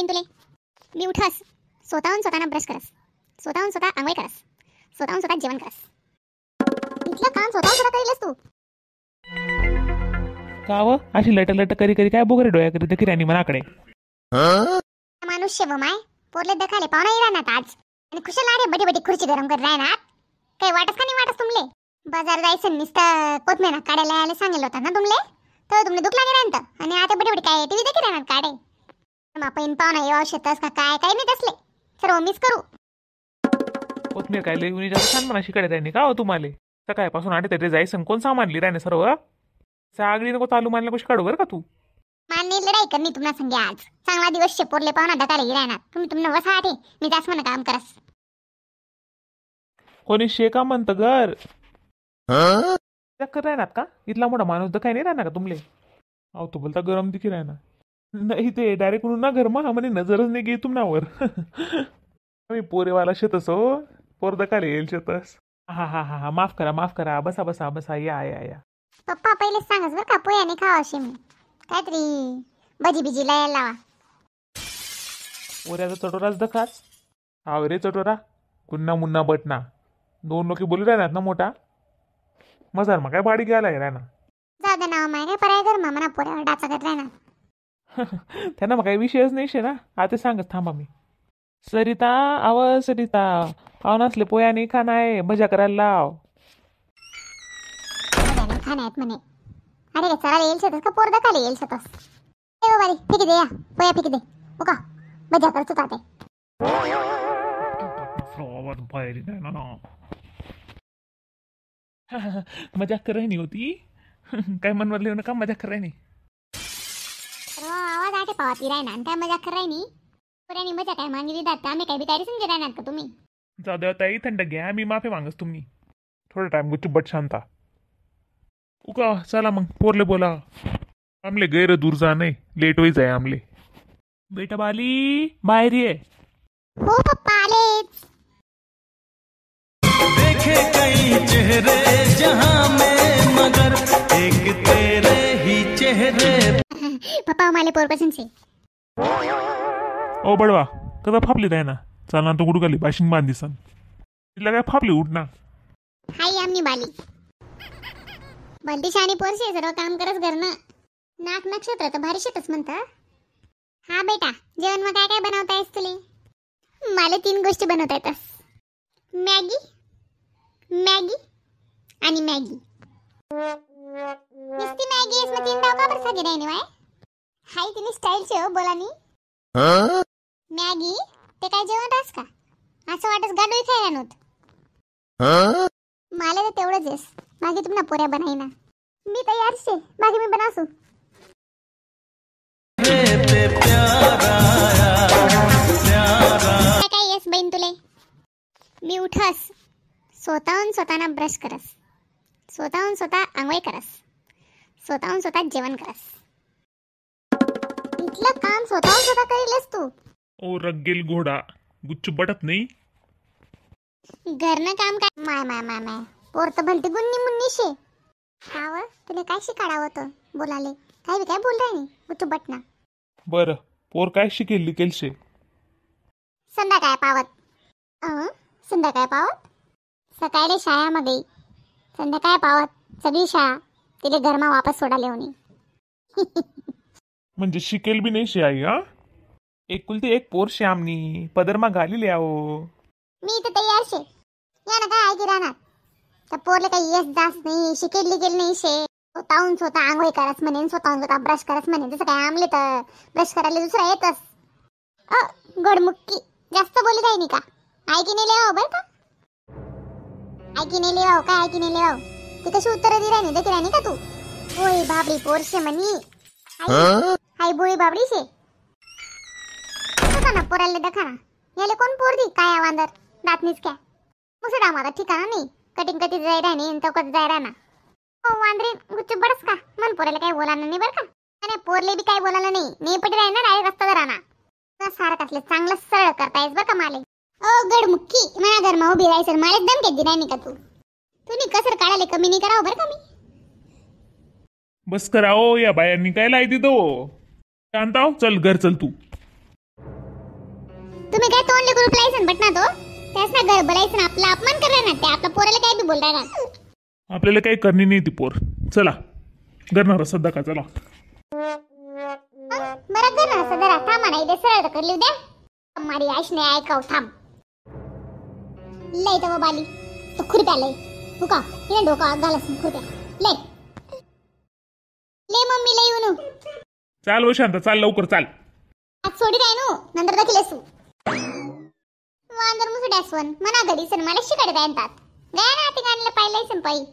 बहीण तुले? मी उठस, स्वतःहून स्वतःना ब्रश करस, स्वतःहून स्वतः आंघोळ करस, स्वतःहून स्वतः जेवण करस. इथलं काम स्वतःहून स्वतः करेलस तू. का व अशी लट लट करी करी काय बोगरे डोळ्या करी देखील राणी मनाकडे. माणूस शे व माय पोरले दखाले पाहुणा येणार आज आणि खुशाल आरे बडी बडी खुर्ची गरम कर राहणार. काही वाटस का नाही वाटस तुमले? बाजार जायचं नुसतं कोथमेना काढायला यायला सांगितलं होतं ना तुमले, तर तुमले दुख लागे राहतं आणि आता बडी बडी काय टीव्ही देखील राहणार काढे. आपण पाहुणा येऊ शेतस का काय काय नाही तसले सर्व मिस करू. कोथमीर काय लई उन्ही जास्त छान म्हणा शिकाडे राहिनी का हो तुम्हाला? सकाळपासून आटे तरी जायचं कोण सामानली राहणे सर्व सागडी नको चालू मानल्या कशी काढू बरं का तू? मान्य लढाई करणी तुम्हाला संगे आज चांगला दिवस शे पोरले पाहुणा दकाले राहणार. तुम्ही वसा आठे मी जास्त म्हणा काम करस. कोणी शेका म्हणतं घर चक्कर राहणार का? इथला मोठा माणूस दखाय नाही राहणार का तुमले? अहो तू बोलता गरम दिखी राहणार नाही ते डायरेक्ट म्हणून ना घर मा म्हणे नजरच नाही गे तुमनावर. मी पोरेवाला शेतस हो पोर दकाले येईल शेतस. हा हा हा हा माफ करा बसा बसा बसा या या या. पप्पा पहिले सांगस बरं का पोयाने खावा असे मी काहीतरी भजी बिजी लायला लावा. पोऱ्याचा चटोराच दखाच हाव रे चटोरा गुन्ना मुन्ना बटना दोन लोक बोलू राहणार ना मोठा मजार मग काय भाडी घ्यायला राहणार. जाऊ दे ना माय काय पर्याय कर म्हणा पोऱ्यावर डाचा करत राहणार. त्यांना मग काही विषयच नाही शे ना आता सांगत थांबा मी. सरिता आव सरिता पाहुणासले पोया नाही खाणं आहे मजा करायला लाव. खाण्यात म्हणे अरे काय चरायला येईल शेतस का पोर दखाले येईल शेतस. ए बारी फेकी दे या पोया फेकी दे ओका मजा करतो ताते. मजाक कर राहिनी होती काय मनवरले का मजाक कर राहिनी. आवाज आटे पावाती राहणार आणि काय मजा कर राहिनी पोऱ्यानी मजा काय मागली जात आम्ही काय बिचारी समजे राहणार का तुम्ही? जाऊ द्या ताई थंड घ्या मी माफी मागस तुम्ही थोडा टाइम गुच्चू बट शांता. उका चला मग पोरले बोला आमले गैर दूर जा नाही लेट होई जाय आमले. बेटा बाली बाहेर ये. हो पप्पा आलेच. देखे कई चेहरे जहां में मगर एक तेरे ही चेहरे. पप्पा मला पोर पसंत से. ओ बडवा कदा फापली राय ना चाल ना तो गुडू गाली बाशिंग बांध दिसन तिला काय फापली उठ ना. हाय आमनी बाली भलती शाणी पोरशी सर्व काम करस घरनं. नाक नक्षत्र तर भारी शेतच म्हणता. हा बेटा जेवण मग काय काय बनवतायस तुले? मला 3 गोष्टी बनवता येतस. मॅगी मॅगी आणि मॅगी. नुसती मॅगी इसमें 3 डाव का बरं सगे राहिने वाय? हाय तिने स्टाईल शे हो बोलानी. मॅगी ते काय जेवण रास का? असं वाटस गाडोई खायला नव्हतं. मला तर तेवढंच आहेस बाकी तुम्हाला पोऱ्या बनाईना. मी तयार शे बाकी मी बनासू. काय येस बहीण तुले? मी उठस स्वतःहून स्वतःना ब्रश करस, स्वतःहून स्वतः आंघोळ करस, स्वतःहून स्वतः जेवण करस. इथलं काम स्वतःहून स्वतः करेलस तू. ओ रग्गेल घोडा गुच्चू बटत नाही. घरनं काम काय माय माय माय माय पोर तर भलती गुन्नी मुन्नी शे. काव तुला काय शिकाडावं होतं बोलाले काय बी काय बोल राहिनी गुच्चू बटना. बरं पोर काय शिकेल लिकेल शे? संध्याकाळ पावत संध्याकाळ पावत सकाळी शाळामध्ये संध्याकाळ पावत सगळी शाळा तिले घरमा वापस सोडाले होणी. म्हणजे शिकेल बी नाही शे आई. हा एकुलती एक पोर शे आमनी पदरमा घाली लियाओ. मी तर तयार शे या ना काय ऐकी राहणार. तर पोरले काही येस जास्त नाही शिकेल लिकेल नाही शे. स्वतःहून स्वतः आंघोळ करस म्हणे स्वतःहून स्वतः ब्रश करस म्हणे. जसं काय आमले तर ब्रश करायला दुसरा येतस. गोडमुक्की जास्त बोली राहिनी का? ऐकी नाही लेवाव बरं का? ऐकी नाही लेवाव काय ऐकी नाही लेवाव ती कशी उत्तर दे राहिनी देखील राहिनी का तू? होय बाबडी पोरशे म्हणी हाय बोळी बाबडी शे. ना पोराले देखा ना याले कोण पोर दी काय आवांदर दातनीच क्या मुसडा मारा ठिकाणा नाही कटिंग कधी जाय राहणे तो कधी जाय राहना. हो वांद्रे गुच्चू बडस का मन पोराला काही बोलायला नाही बरं का? आणि पोरले बी काही बोलायला नाही पटी राहणार डायरेक्ट रस्ता राहणार. सारखं असले चांगलं सरळ करतायस बरं का माले. ओ गडमुक्की माझ्या घरमा उभी राहायचं मला दम घेत नाही का तू? तुम्ही कसर काढाले कमी नाही करावं बरं का मी. बस कराओ या बायांनी काय लाई दो शांताव चल घर चल तू. तुम्ही काय तोंडले करून लायसन बटना तो त्यास ना घर बोलायचं आपला अपमान करा ना ते आपल्या पोराला काय बी बोल राहिला आपल्याला काही करणी नाही ती पोर. चला करणार सध्या का चला. बरं कर ना सदरा थांबा नाही दे सरळ करली उद्या मारी आईश नाही ऐकाव थांब लय तर बाली तो खुरप्या लय हुका तिने डोका घालस खुरप्या लय ले मम्मी लय येऊन चाल हो शांत, चाल लवकर चाल. आज सोडी राय नो नंतर दाखलेसू वांदर मुसड्यासवन मना घरी सन मला शिकाडता येतात गया ना ती गाणलं पाहिलंय संपाई